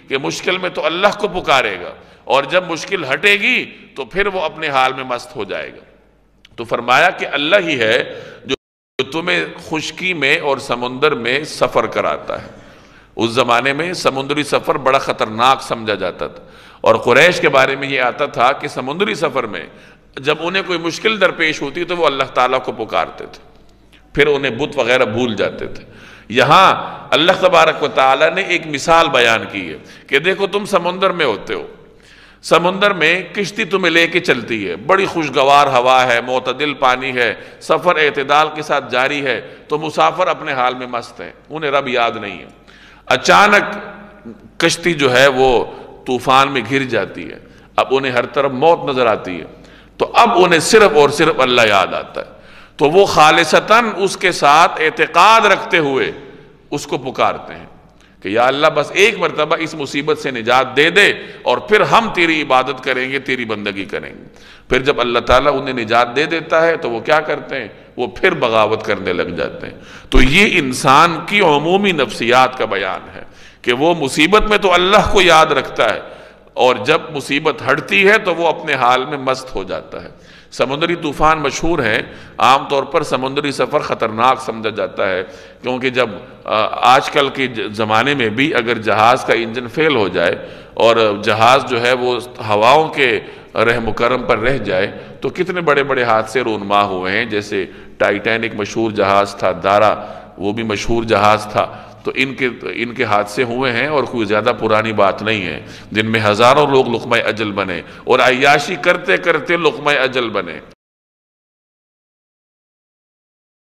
کہ مشکل میں تو اللہ کو پکارے گا، اور جب مشکل ہٹے گی تو پھر وہ اپنے حال میں مست ہو جائے گا۔ تو فرمایا کہ اللہ ہی ہے جو تمہیں خشکی میں اور سمندر میں سفر کراتا ہے۔ اس زمانے میں سمندری سفر بڑا خطرناک سمجھا جاتا تھا، اور قریش کے بارے میں یہ آتا تھا کہ سمندری سفر میں جب انہیں کوئی مشکل درپیش ہوتی تو وہ اللہ تعالیٰ کو پکارتے تھے، پھر انہیں بت وغیرہ بھول جاتے تھے۔ یہاں اللہ تبارک و تعالیٰ نے ایک مثال بیان کی ہے کہ دیکھو تم سمندر میں ہوتے ہو، سمندر میں کشتی تمہیں لے کے چلتی ہے، بڑی خوشگوار ہوا ہے، معتدل پانی ہے، سفر اعتدال کے ساتھ جاری ہے، تو مسافر اپنے حال میں مست ہیں، انہیں رب یاد نہیں ہے۔ اچانک کشتی جو ہے وہ طوفان میں گر جاتی ہے، اب انہیں ہر طرف موت نظر آتی ہے، تو اب انہیں صرف اور صرف اللہ یاد آتا ہے، تو وہ خالصتاً اس کے ساتھ اعتقاد رکھتے ہوئے اس کو پکارتے ہیں کہ یا اللہ بس ایک مرتبہ اس مصیبت سے نجات دے دے، اور پھر ہم تیری عبادت کریں گے، تیری بندگی کریں گے۔ پھر جب اللہ تعالیٰ انہیں نجات دے دیتا ہے تو وہ کیا کرتے ہیں؟ وہ پھر بغاوت کرنے لگ جاتے ہیں۔ تو یہ انسان کی عمومی نفسیات کا بیان ہے کہ وہ مصیبت میں تو اللہ کو یاد رکھتا ہے، اور جب مصیبت ہٹتی ہے تو وہ اپنے حال میں مست ہو جاتا ہے۔ سمندری طوفان مشہور ہیں، عام طور پر سمندری سفر خطرناک سمجھا جاتا ہے، کیونکہ جب آج کل کے زمانے میں بھی اگر جہاز کا انجن فیل ہو جائے اور جہاز جو ہے وہ ہواؤں کے رحم و کرم پر رہ جائے تو کتنے بڑے بڑے حادثے رونما ہوئے ہیں، جیسے ٹائٹینک مشہور جہاز تھا، دارا وہ بھی مشہور جہاز تھا، تو ان کے حادثے ہوئے ہیں، اور کوئی زیادہ پرانی بات نہیں ہے، جن میں ہزاروں لوگ لقمہ اجل بنے اور عیاشی کرتے کرتے لقمہ اجل بنے۔